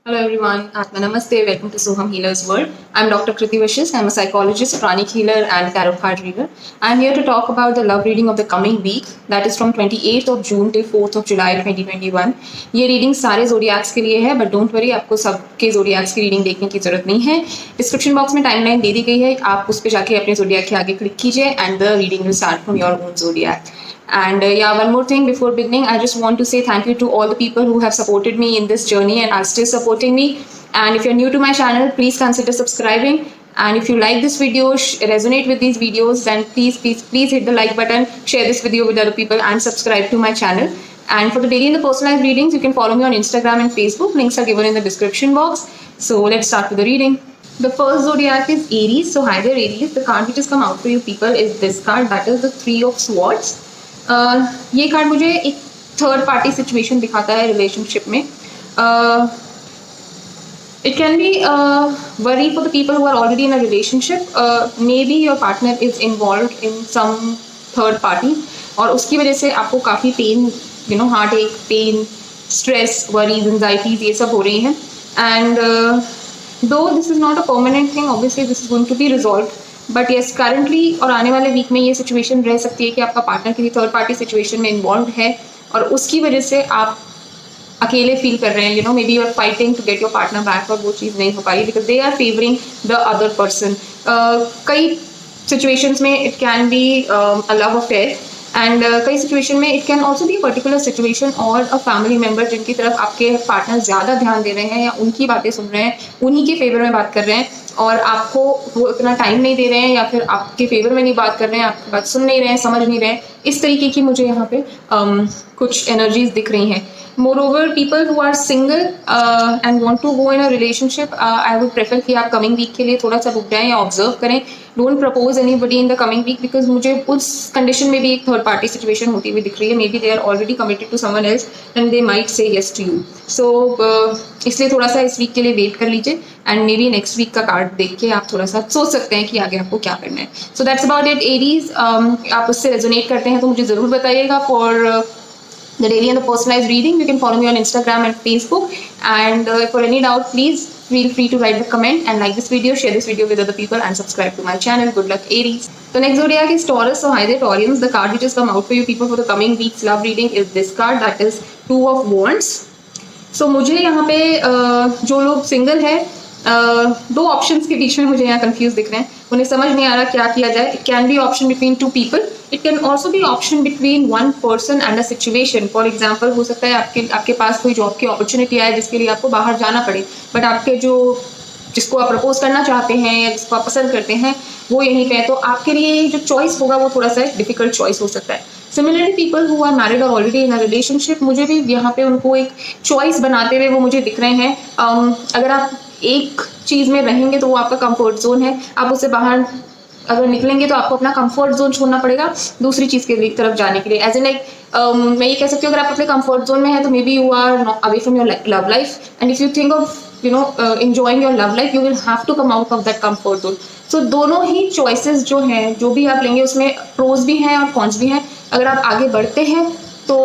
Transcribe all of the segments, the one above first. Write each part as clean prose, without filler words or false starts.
Hello everyone, Atma Namaste, welcome to Soham Healer's World. I'm Dr. Kriti Vishis, I'm a psychologist, pranic healer and tarot card reader. I'm here to talk about the love reading of the coming week, that is from 28th of June till 4th of July 2021. ये reading सारे जोडियाक्स के लिए है, but don't worry, आपको सबके जोडियाक्स की reading देखने की जरूरत नहीं है. डिस्क्रिप्शन बॉक्स में टाइमलाइन दे दी गई है, आप उस पर जाके अपने जोडियाक के आगे क्लिक कीजिए and the reading will start from your own जोडियाक. And one more thing before beginning, I just want to say thank you to all the people who have supported me in this journey and are still supporting me. And if you're new to my channel, please consider subscribing. And if you like this video, resonate with these videos, then please hit the like button, share this video with other people, and subscribe to my channel. And for the daily and the personalized readings, you can follow me on Instagram and Facebook. Links are given in the description box. So let's start with the reading. The first zodiac is Aries. So hi there, Aries. The card which has come out for you people is this card, that is the Three of Swords. ये card मुझे एक third party situation दिखाता है relationship में. It can be worry for the people who are already in a relationship. May be your partner is involve in some third party और उसकी वजह से आपको काफ़ी pain, heart ache, pain, stress, worries, anxieties ये सब हो रही हैं. And though this is not a permanent thing, obviously this is going to be resolve. But yes, currently और आने वाले वीक में ये सिचुएशन रह सकती है कि आपका पार्टनर किसी थर्ड पार्टी सिचुएशन में इन्वॉल्व है और उसकी वजह से आप अकेले फील कर रहे हैं. May be you are fighting to get your partner back और वो चीज़ नहीं हो पाई because they are favouring the other person. कई सिचुएशंस में it can be a love affair and कई सिचुएशन में it can also be particular situation और अ फैमिली मेम्बर जिनकी तरफ आपके पार्टनर ज़्यादा ध्यान दे रहे हैं या उनकी बातें सुन रहे हैं, उन्हीं के फेवर में बात कर रहे हैं और आपको वो इतना टाइम नहीं दे रहे हैं या फिर आपके फेवर में नहीं बात कर रहे हैं, आपकी बात सुन नहीं रहे हैं, समझ नहीं रहे हैं. इस तरीके की मुझे यहाँ पे कुछ एनर्जीज दिख रही हैं. Moreover, people who are single and want to go in a relationship, I would prefer कि आप कमिंग वीक के लिए थोड़ा सा रुक जाएं या ऑब्जर्व करें. Don't propose anybody in the coming week because मुझे उस कंडीशन में भी एक थर्ड पार्टी सिचुएशन होती हुई दिख रही है. Maybe they are already committed to someone else and they might say yes to you. So इसलिए थोड़ा सा इस वीक के लिए वेट कर लीजिए and may be next week का कार्ड देख के आप थोड़ा सा सोच सकते हैं कि आगे आपको क्या करना है. सो दैट्स अबाउट इट एरीज. आप उससे रेजोनेट करते हैं तो मुझे ज़रूर बताइएगा. For the daily and the personalized reading, you can follow me on Instagram and Facebook. And for any doubt, please feel free to write the comment and like this video, share this video with other people, and subscribe to my channel. Good luck, Aries. The next zodiac is Taurus. So hi there, Taurians. The card which has come out for you people for the coming week's love reading is this card, that is Two of Wands. So मुझे यहाँ पे जो लोग single है, दो options के बीच में मुझे यहाँ कंफ्यूज दिख रहे हैं. उन्हें समझ नहीं आ रहा क्या किया जाए. It can B option between two people. It can also B option between one person and a situation. For example, हो सकता है आपके पास कोई जॉब की अपॉर्चुनिटी आए जिसके लिए आपको बाहर जाना पड़े, बट आपके जिसको आप प्रपोज करना चाहते हैं या जिसको आप पसंद करते हैं वो यहीं पे है, तो आपके लिए जो चॉइस होगा वो थोड़ा सा एक डिफिकल्ट चॉइस हो सकता है. Similarly, people who are married और ऑलरेडी इन अ रिलेशनशिप, मुझे भी यहाँ पे उनको एक चॉइस बनाते हुए वो मुझे दिख रहे हैं. अगर आप एक चीज़ में रहेंगे तो वो आपका कंफर्ट जोन है. आप उससे बाहर अगर निकलेंगे तो आपको अपना कंफर्ट जोन छोड़ना पड़ेगा दूसरी चीज़ के तरफ जाने के लिए. एज इन मैं ये कह सकती हूँ, अगर आप अपने कंफर्ट जोन में हैं तो may B you are away from your love life, and if you think of enjoying your love life, you will have to come out of that comfort zone. So दोनों ही choices जो हैं, जो भी आप लेंगे उसमें प्रोज भी हैं और कॉन्स भी हैं. अगर आप आगे बढ़ते हैं तो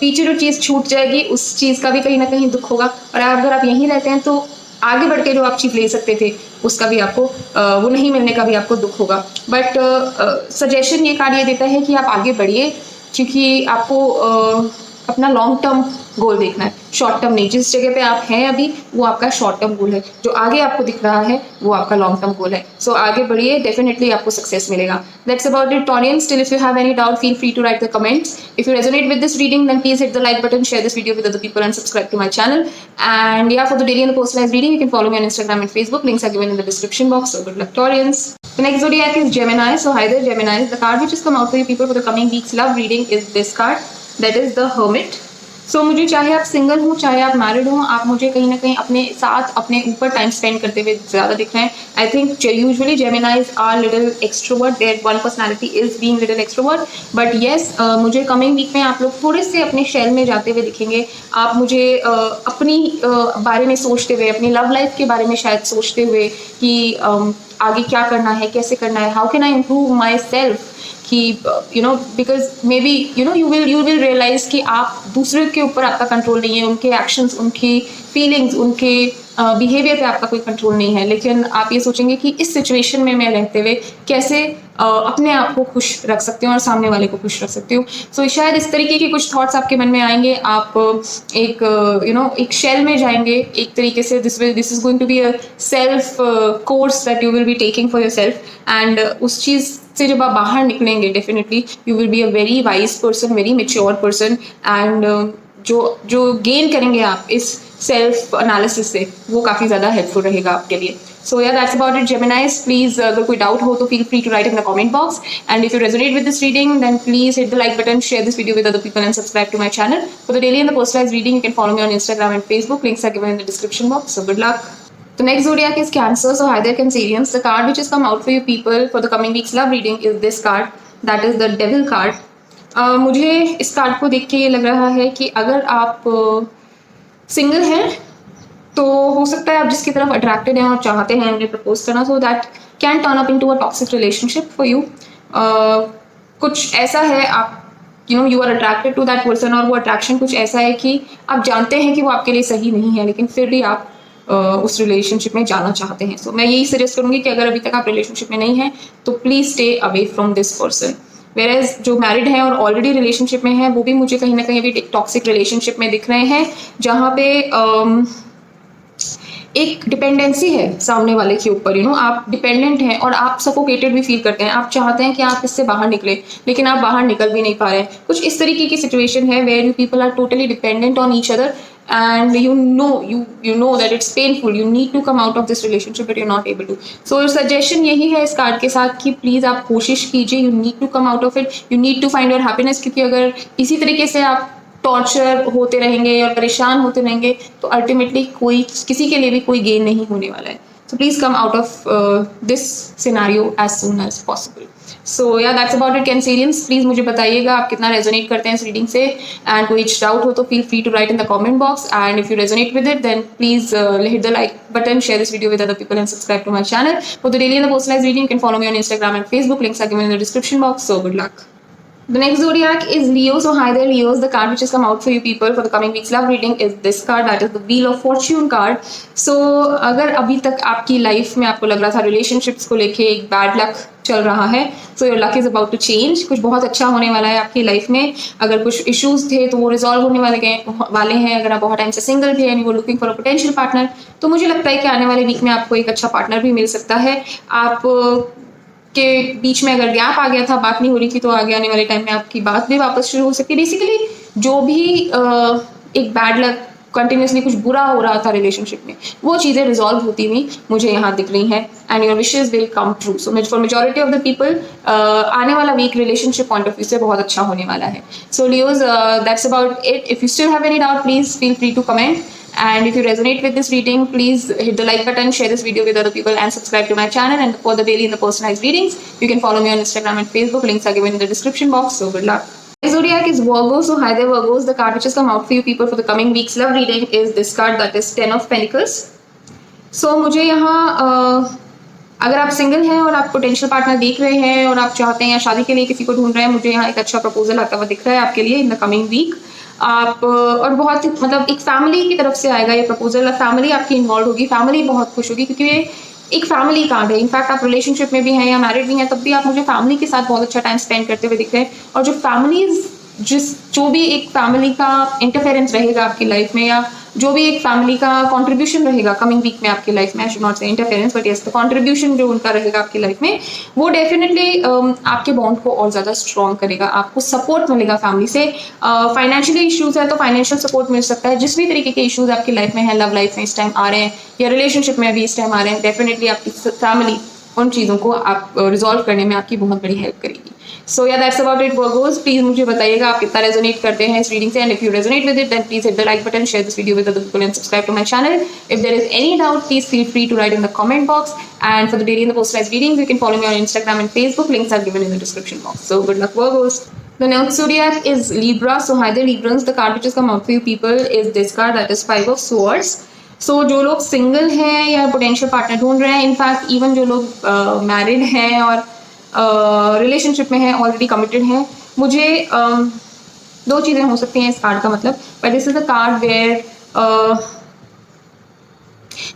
पीछे जो चीज़ छूट जाएगी उस चीज़ का भी कहीं ना कहीं दुख होगा, और अगर आप यहीं रहते हैं तो आगे बढ़ के जो आप चीज़ ले सकते थे उसका भी आपको वो नहीं मिलने का भी आपको दुख होगा. बट सजेशन ये कार्ड ये देता है कि आप आगे बढ़िए, क्योंकि आपको अपना लॉन्ग टर्म गोल देखना है, शॉर्ट टर्म नहीं. जिस जगह पे आप हैं अभी वो आपका शॉर्ट टर्म गोल है, जो आगे आपको दिख रहा है वो आपका लॉन्ग टर्म गोल है. सो आगे बढ़िए, डेफिनेटली आपको सक्सेस मिलेगा. That's about it, Taurians. Still, if you have any doubt, feel free to write the comments. If you resonate with this reading, then please hit the like button, share this video with other people, and subscribe to my channel. And for the daily and the personalized reading, you can follow me on Instagram and Facebook. Links are given in the description box. So good luck, Taurians. The next zodiac is Gemini. So hi there, Gemini. The card which has come out for you people for the coming week's love reading is this card, that is the Hermit. सो मुझे चाहे आप single हों चाहे आप married हों, आप मुझे कहीं ना कहीं अपने साथ अपने ऊपर टाइम स्पेंड करते हुए ज़्यादा दिख रहे हैं. I think usually Geminis are little extrovert, there one personality is being little extrovert. But yes, मुझे कमिंग वीक में आप लोग थोड़े से अपने शेल में जाते हुए दिखेंगे. आप मुझे अपनी बारे में सोचते हुए, अपनी लव लाइफ के बारे में शायद सोचते हुए कि आगे क्या करना है, कैसे करना है, how can I improve myself, कि because may be you will realise कि आप दूसरे के ऊपर आपका कंट्रोल नहीं है, उनके एक्शंस, उनकी फीलिंग्स, उनके बिहेवियर पे आपका कोई कंट्रोल नहीं है, लेकिन आप ये सोचेंगे कि इस सिचुएशन में मैं रहते हुए कैसे अपने आप को खुश रख सकती हूँ और सामने वाले को खुश रख सकती हूँ। सो शायद इस तरीके के कुछ थॉट्स आपके मन में आएंगे। आप एक एक शेल में जाएंगे एक तरीके से। This is going to be a self course that you will be taking for your self, and उस चीज़ से जब आप बाहर निकलेंगे definitely you will be a very wise person, very mature person, and जो गेन करेंगे आप इस सेल्फ एनालिसिस से वो काफ़ी ज़्यादा हेल्पफुल रहेगा आपके लिए। So yeah, that's about it, Geminis. Please, अगर कोई डाउट हो तो feel free to write in the comment box. And if you resonate with this reading, then please hit the like button, share this video with other people, and subscribe to my channel. For the daily and the personalized reading, you can follow me on Instagram and Facebook. Links are given in the description box. So good luck. The next zodiac is Cancer. So hi there, Cancerians. The card which has come out for you people for the coming week's love reading is this card. That is the Devil card. मुझे इस card को देख के ये लग रहा है कि अगर आप सिंगल हैं तो हो सकता है आप जिसकी तरफ अट्रैक्टेड हैं और चाहते हैं उन्हें प्रपोज करना, so that can turn up into a toxic relationship for you. कुछ ऐसा है, आप you are attracted to that person, और वो अट्रैक्शन कुछ ऐसा है कि आप जानते हैं कि वो आपके लिए सही नहीं है, लेकिन फिर भी आप उस रिलेशनशिप में जाना चाहते हैं। सो मैं यही सजेस्ट करूँगी कि अगर अभी तक आप रिलेशनशिप में नहीं हैं तो please stay away from this person. Whereas जो मैरिड हैं और ऑलरेडी रिलेशनशिप में हैं वो भी मुझे कहीं ना कहीं अभी एक टॉक्सिक रिलेशनशिप में दिख रहे हैं, जहाँ पे एक डिपेंडेंसी है सामने वाले के ऊपर। आप डिपेंडेंट हैं और आप सफोकेटेड भी फील करते हैं, आप चाहते हैं कि आप इससे बाहर निकले लेकिन आप बाहर निकल भी नहीं पा रहे हैं। कुछ इस तरीके की सिचुएशन है where you people are totally dependent on each other, and you know that it's painful, you need to come out of this relationship but you're not able to. So suggestion यही है इस card के साथ कि please आप कोशिश कीजिए, you need to come out of it, you need to find your happiness, क्योंकि अगर इसी तरीके से आप टॉर्चर होते रहेंगे और परेशान होते रहेंगे तो अल्टीमेटली किसी के लिए भी कोई गेन नहीं होने वाला है। So please come out of this scenario as soon as possible. So yeah, that's about it, Cancerians. Please मुझे बताइएगा आप कितना रेजोनेट करते हैं इस रीडिंग से, एंड कोई डाउट हो तो feel free to write in the comment box, and if you resonate with it then please hit the like button, share this video with other people, and subscribe to my channel. For the daily and the personalized reading, you can follow me on Instagram and Facebook. Links are given in the description box. So good luck. The next zodiac is Leo. So hi there, Leos. The card which has come out for you people for the coming week's love reading is this card, that is the Wheel of Fortune card. So अगर अभी तक आपकी life में आपको लग रहा था relationships को लेके एक बैड लक चल रहा है, so your luck is about to change. कुछ बहुत अच्छा होने वाला है आपकी लाइफ में। अगर कुछ इश्यूज थे तो वो रिजॉल्व होने वाले हैं। अगर आप बहुत टाइम से सिंगल थे and you are looking for a potential partner, तो मुझे लगता है कि आने वाले वीक में आपको एक अच्छा पार्टनर भी मिल सकता है। आप के बीच में अगर गैप आ गया था, बात नहीं हो रही थी, तो आगे आने वाले टाइम में आपकी बात भी वापस शुरू हो सकती है। बेसिकली जो भी एक बैड लक, कंटिन्यूसली कुछ बुरा हो रहा था रिलेशनशिप में, वो चीज़ें रिजॉल्व होती हुई मुझे यहाँ दिख रही हैं, and your wishes will come true. So for majority of the people आने वाला week relationship point of view से बहुत अच्छा होने वाला है। So Leos, that's about it. If you still have any doubt please feel free to comment, and if you resonate with this reading, please hit the like button, share this video with other people, and subscribe to my channel. And for the daily and the personalized readings, you can follow me on Instagram and Facebook. Links are given in the description box. So good luck. Zodiac is Virgo. So hi there, Virgos. The card which has come out for you people for the coming week's love reading is this card, that is Ten of Pentacles. So मुझे यहाँ अगर आप single हैं और आप potential partner देख रहे हैं और आप चाहते हैं या शादी के लिए किसी को ढूंढ रहे हैं, मुझे यहाँ एक अच्छा प्रपोजल आता हुआ दिख रहा है आपके लिए इन द कमिंग वीक। आप और बहुत मतलब एक फैमिली की तरफ से आएगा ये प्रपोजल, फैमिली आपकी इन्वॉल्व होगी, फैमिली बहुत खुश होगी, क्योंकि ये एक फैमिली कार्ड है। इनफैक्ट आप रिलेशनशिप में भी हैं या मैरिड भी हैं, तब भी आप मुझे फैमिली के साथ बहुत अच्छा टाइम स्पेंड करते हुए दिख रहे हैं। और जो फैमिलीज जो भी एक फैमिली का इंटरफेरेंस रहेगा आपकी लाइफ में, या जो भी एक फैमिली का कंट्रीब्यूशन रहेगा कमिंग वीक में आपकी लाइफ में, आई शुड नॉट से interference but yes the contribution जो उनका रहेगा आपकी लाइफ में, वो डेफिनेटली आपके बॉन्ड को और ज़्यादा स्ट्रॉन्ग करेगा। आपको सपोर्ट मिलेगा फैमिली से। फाइनेंशियली इश्यूज है तो फाइनेंशियल सपोर्ट मिल सकता है। जिस भी तरीके के इश्यूज आपकी लाइफ में है, लव लाइफ में इस टाइम आ रहे हैं या रिलेशनशिप में भी इस टाइम आ रहे हैं, डेफिनेटली आपकी फैमिली उन चीज़ों को आप रिजॉल्व करने में आपकी बहुत बड़ी हेल्प करेगी। सो yeah that's about it Virgos. Please मुझे बताइएगा आप कितना रेजोनेट करते हैं इस रीडिंग से, and if you resonate with it then please hit the like button, share this video with other people, and subscribe to my channel. If there is any doubt please feel free to write in the comment box, and for the daily and the personalised readings you can follow me on Instagram and Facebook. Links are given in the description box. So good luck Virgos. The next zodiac is Libra. So hi there Librans. The card which has come out for you people is this card, that is Five of Swords. So जो लोग single हैं या potential partner ढूंढ रहे हैं, in fact even जो लोग married हैं और रिलेशनशिप में है, ऑलरेडी कमिटेड है। मुझे दो चीज़ें हो सकती हैं इस कार्ड का मतलब, but this is a card where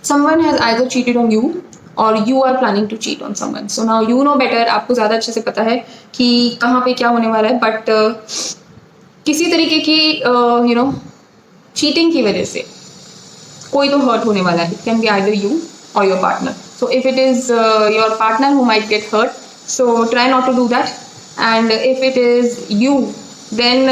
someone has either cheated on you or you are planning to cheat on someone. So now you know better, आपको ज़्यादा अच्छे से पता है कि कहाँ पे क्या होने वाला है, बट किसी तरीके की चीटिंग की वजह से कोई तो हर्ट होने वाला है. It can be either you or your partner. So if it is your partner who might get hurt, so try not to do that. And if it is you, then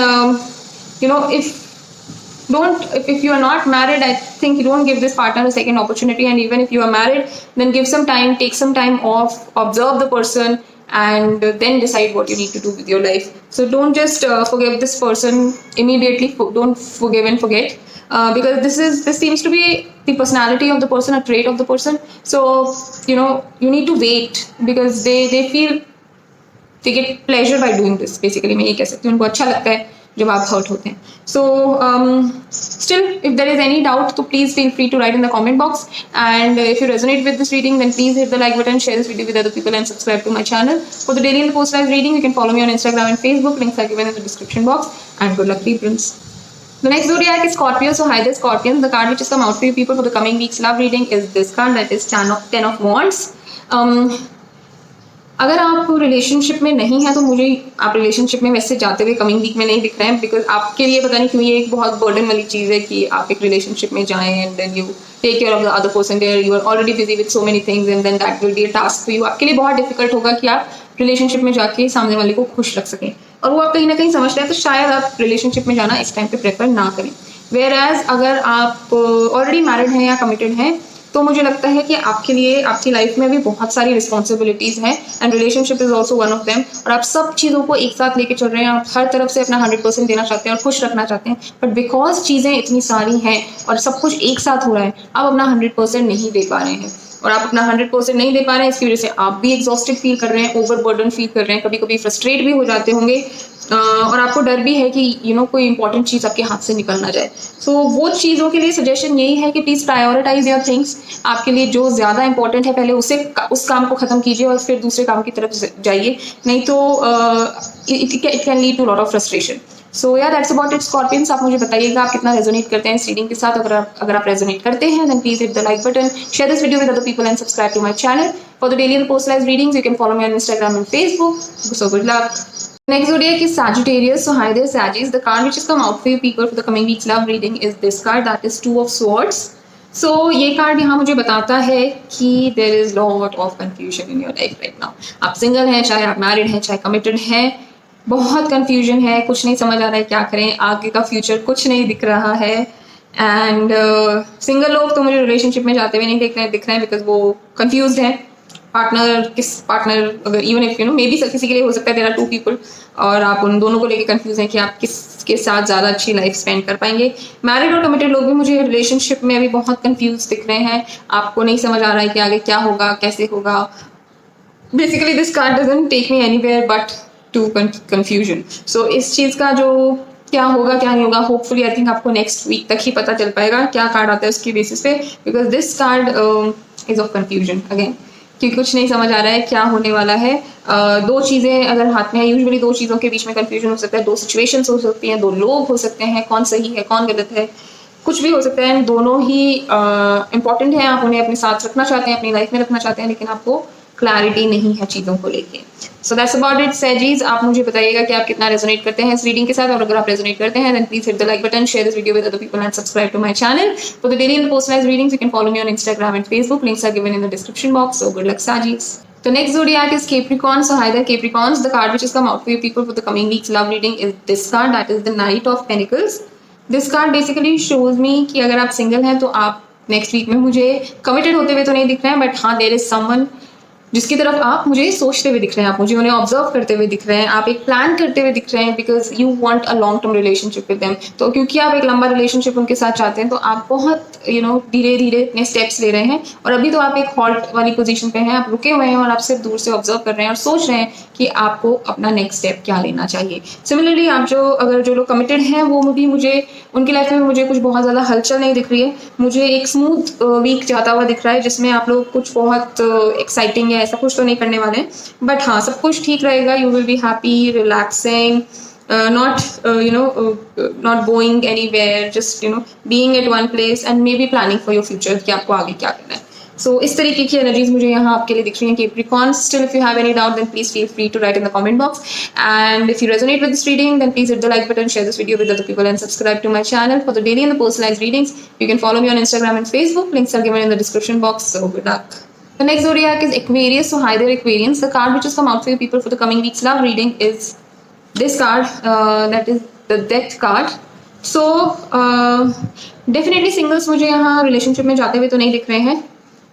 if you are not married, I think you don't give this partner a second opportunity. And even if you are married, then give some time, take some time off, observe the person, and then decide what you need to do with your life. So don't just forgive this person immediately. Don't forgive and forget, because this seems to be the personality of the person, a trait of the person. So you need to wait, because they feel they get pleasure by doing this. Basically मैं ये कह सकती हूँ, उनको अच्छा लगता है जब आप हर्ट होते हैं. So still, if there is any doubt, तो please feel free to write in the comment box. And if you resonate with this reading, then please hit the like button, share this video with other people, and subscribe to my channel. For the daily and post-live reading, you can follow me on Instagram and Facebook. Links are given in the description box. And good luck, friends. The next zodiac is Scorpio. So hi there, Scorpions. The card which has come out for you people for the coming week's love reading is this card, that is Ten of Wands. अगर आप relationship में नहीं है तो मुझे आप relationship में वैसे जाते हुए कमिंग वीक में नहीं दिख रहे हैं, बिकॉज आपके लिए पता नहीं क्यों ये एक बहुत बर्डन वाली चीज़ है कि आप एक रिलेशनशिप में जाएं and then you take care of the other person there. You are already busy with so many things and then that will be a task for you. आपके लिए बहुत डिफिकल्ट होगा कि आप रिलेशनशिप में जाके सामने वाले को खुश रख सकें, और वो आप कहीं ना कहीं समझ रहे हैं, तो शायद आप रिलेशनशिप में जाना इस टाइम पे प्रेफर ना करें. वेयर एज अगर आप ऑलरेडी मैरिड हैं या कमिटेड हैं, तो मुझे लगता है कि आपके लिए आपकी लाइफ में भी बहुत सारी रिस्पॉन्सिबिलिटीज़ हैं, and relationship is also one of them. और आप सब चीज़ों को एक साथ लेके चल रहे हैं, आप हर तरफ से अपना 100% देना चाहते हैं और खुश रखना चाहते हैं, बट बिकॉज चीज़ें इतनी सारी हैं और सब कुछ एक साथ हो रहा है, आप अपना 100% नहीं दे पा रहे हैं. और आप अपना 100% नहीं दे पा रहे हैं, इसकी वजह से आप भी एग्जॉस्टेड फील कर रहे हैं, ओवरबर्डन फील कर रहे हैं, कभी कभी फ्रस्ट्रेट भी हो जाते होंगे, और आपको डर भी है कि कोई इंपॉर्टेंट चीज़ आपके हाथ से निकल ना जाए. सो वो चीज़ों के लिए सजेशन यही है कि प्लीज़ प्रायोरिटाइज योर थिंग्स. आपके लिए जो ज़्यादा इंपॉर्टेंट है पहले उस काम को ख़त्म कीजिए और फिर दूसरे काम की तरफ जाइए, नहीं तो it can lead to lot of frustration. So yeah that's about it, Scorpions. आप मुझे बताइएगा आप कितना रेजोनेट करते हैं इस रीडिंग के साथ. अगर आप रेजोनेट करते हैं, then please hit the like button, share this video with other people, and subscribe to my channel. For the daily and post live readings, you can follow me on Instagram and Facebook. So good luck. Next zodiac is Sagittarius. So hi there, Sagittarius. The card which has come out for you people for the coming week's love reading is this card, that is Two of Swords. So ये card यहाँ मुझे बताता है कि there is lot of confusion in your life right now. आप single हैं, चाहे आप मैरिड हैं, चाहे कमिटेड हैं, बहुत कंफ्यूजन है, कुछ नहीं समझ आ रहा है क्या करें, आगे का फ्यूचर कुछ नहीं दिख रहा है. एंड सिंगल लोग तो मुझे रिलेशनशिप में जाते हुए नहीं दिख रहे हैं बिकॉज वो कंफ्यूज हैं. पार्टनर अगर इवन इफ मे बी किसी के लिए हो सकता है देयर आर टू पीपल, और आप उन दोनों को लेके कंफ्यूज हैं कि आप किसके साथ ज़्यादा अच्छी लाइफ स्पेंड कर पाएंगे. मैरिड और कमिटेड लोग भी मुझे रिलेशनशिप में अभी बहुत कंफ्यूज दिख रहे हैं. आपको नहीं समझ आ रहा है कि आगे क्या होगा, कैसे होगा. Basically this card doesn't take me anywhere but to confusion. So इस चीज़ का जो क्या होगा क्या नहीं होगा, होपफुली आई थिंक आपको नेक्स्ट वीक तक ही पता चल पाएगा क्या कार्ड आता है उसकी बेसिस पे, because this card is of confusion again, क्योंकि कुछ नहीं समझ आ रहा है क्या होने वाला है. दो चीज़ें अगर हाथ में है, यूजुअली दो चीज़ों के बीच में कंफ्यूजन हो सकता है, दो सिचुएशंस हो सकती हैं, दो लोग हो सकते हैं, कौन सही है कौन गलत है, कुछ भी हो सकता है. दोनों ही इंपॉर्टेंट हैं, आप उन्हें अपने साथ रखना चाहते हैं, अपनी लाइफ में रखना चाहते हैं, लेकिन आपको क्लैरिटी नहीं है चीज़ों को लेके. सो दैट्स अबाउट इट सैजीज. आप मुझे बताइएगा कि आप कितना रेजोनेट करते हैं इस रीडिंग के साथ, और अगर आप रेजोनेट करते हैं then please hit the like button, share this video with other people, and subscribe to my channel. For the daily and personalized readings you can follow me on Instagram and Facebook. Links are given in the description box. So good luck, Sagittarius. The next zodiac is Capricorn. So hi there, Capricorns. The card which has come out for you people for the coming week's love reading is this card, that is the Knight of Pentacles. This card basically shows me कि अगर आप single हैं तो आप next week में मुझे committed होते हुए तो नहीं दिख रहे हैं, बट हाँ देयर इज समवन जिसकी तरफ आप मुझे सोचते हुए दिख रहे हैं, आप मुझे उन्हें ऑब्जर्व करते हुए दिख रहे हैं, आप एक प्लान करते हुए दिख रहे हैं, because you want a long term relationship with them. तो क्योंकि आप एक लंबा रिलेशनशिप उनके साथ चाहते हैं, तो आप बहुत धीरे धीरे इतने स्टेप्स ले रहे हैं, और अभी तो आप एक हॉल्ट वाली पोजीशन पे हैं, आप रुके हुए हैं और आप सिर्फ दूर से ऑब्जर्व कर रहे हैं और सोच रहे हैं कि आपको अपना नेक्स्ट स्टेप क्या लेना चाहिए. सिमिलरली आप जो लोग कमिटेड हैं वो भी मुझे उनकी लाइफ में मुझे कुछ बहुत ज़्यादा हलचल नहीं दिख रही है. मुझे एक स्मूथ वीक जाता हुआ दिख रहा है जिसमें आप लोग कुछ बहुत एक्साइटिंग या है, ऐसा कुछ तो नहीं करने वाले हैं, बट हाँ सब कुछ ठीक रहेगा. You will be happy, relaxing, not going anywhere, just being at one place and maybe planning for your future कि आपको आगे क्या करना है. So इस तरीके की एनर्जीज मुझे यहाँ आपके लिए दिख रही हैं Capricorn. Still, if you have any doubt, then please feel free to write in the comment box. And if you resonate with this reading, then please hit the like button, share this video with other people, and subscribe to my channel for the daily and the personalized readings. You can follow me on Instagram and Facebook. Links are given in the description box. So good luck. The next zodiac is Aquarius. So hi there, Aquarians. The card which has come out for you people for the coming week's love reading is this card. That is the Death card. So definitely singles मुझे यहाँ relationship में जाते हुए तो नहीं दिख रहे हैं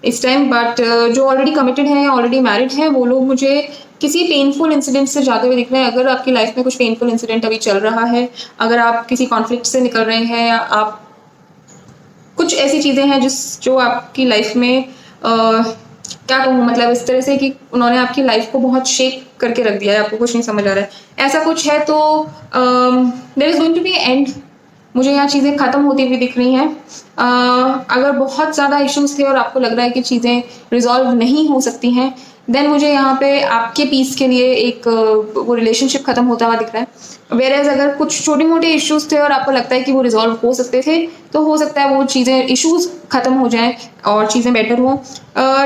इस टाइम, बट जो ऑलरेडी कमिटेड हैं या ऑलरेडी मैरिड हैं वो लोग मुझे किसी पेनफुल इंसिडेंट से जाते हुए दिख रहे हैं. अगर आपकी लाइफ में कुछ पेनफुल इंसिडेंट अभी चल रहा है, अगर आप किसी कॉन्फ्लिक्ट से निकल रहे हैं, या आप कुछ ऐसी चीज़ें हैं जो आपकी लाइफ में क्या कहूँ, मतलब इस तरह से कि उन्होंने आपकी लाइफ को बहुत शेक करके रख दिया है, आपको कुछ नहीं समझ आ रहा है, ऐसा कुछ है, तो there is going to be end. मुझे यहाँ चीज़ें ख़त्म होती हुई दिख रही हैं. अगर बहुत ज़्यादा इश्यूज थे और आपको लग रहा है कि चीज़ें रिजॉल्व नहीं हो सकती हैं, देन मुझे यहाँ पे आपके पीस के लिए एक वो रिलेशनशिप ख़त्म होता हुआ दिख रहा है. वेरेज अगर कुछ छोटे मोटे इश्यूज थे और आपको लगता है कि वो रिजॉल्व हो सकते थे, तो हो सकता है वो चीज़ें इश्यूज ख़त्म हो जाएं और चीज़ें बेटर हों.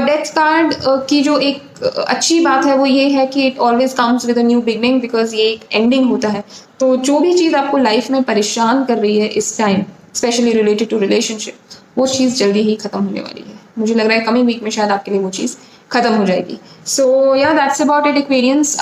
डेथ कार्ड की जो एक अच्छी बात है वो ये है कि it always comes with a new beginning, because ये एक एंडिंग होता है. तो जो भी चीज़ आपको लाइफ में परेशान कर रही है इस time, specially related to relationship, वो चीज़ जल्दी ही ख़त्म होने वाली है. मुझे लग रहा है कमिंग वीक में शायद आपके लिए वो चीज़ ख़त्म हो जाएगी. सो yeah that's about it Aquarians.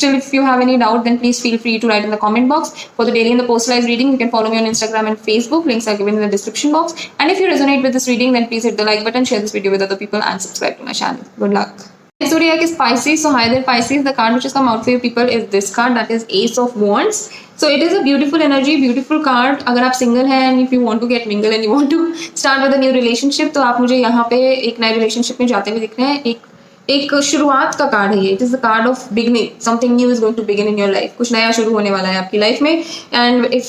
If you have any doubt, then please feel free to write in the comment box. For the daily and the personalized reading, you can follow me on Instagram and Facebook. Links are given in the description box. And if you resonate with this reading, then please hit the like button, share this video with other people, and subscribe to my channel. Good luck. Next zodiac is Pisces. So hi there, Pisces. The card which has come out for you people is this card, that is Ace of Wands. So it is a beautiful energy, beautiful card. अगर आप single हैं and if you want to get mingle and you want to start with a new relationship, तो आप मुझे यहाँ पे एक नए रिलेशनशिप में जाते हुए दिख रहे हैं. एक शुरुआत का कार्ड है ये. It is the card of beginning. Something new is going to begin in your life. कुछ नया शुरू होने वाला है आपकी लाइफ में. And if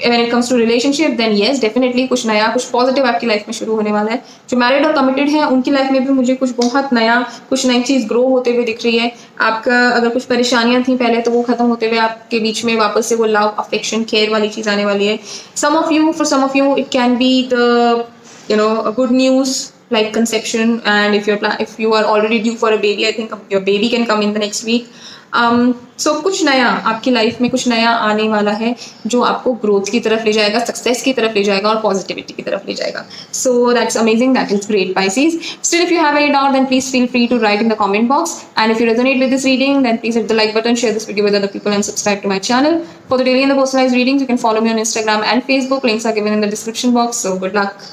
when it comes to relationship, then yes definitely कुछ नया, कुछ पॉजिटिव आपकी लाइफ में शुरू होने वाला है. जो मैरिड और कमिटेड हैं उनकी लाइफ में भी मुझे कुछ बहुत नया, कुछ नई चीज़ ग्रो होते हुए दिख रही है. आपका अगर कुछ परेशानियां थी पहले, तो वो खत्म होते हुए आपके बीच में वापस से वो लव, अफेक्शन, केयर वाली चीज़ आने वाली है. For some of you it can be the good news like conception, and if you are already due for a baby, I think your baby can come in the next week. So कुछ नया आपकी life में, कुछ नया आने वाला है जो आपको ग्रोथ की तरफ ले जाएगा, सक्सेस की तरफ ले जाएगा और पॉजिटिविटी की तरफ ले जाएगा. So that's amazing, that is great, Pisces. Still, if you have any doubt, then please feel free to write in the comment box. And if you resonate with this reading, then please hit the like button, share this video with other people, and subscribe to my channel. For the daily and the personalized readings, you can follow me on Instagram and Facebook. Links are given in the description box. So good luck.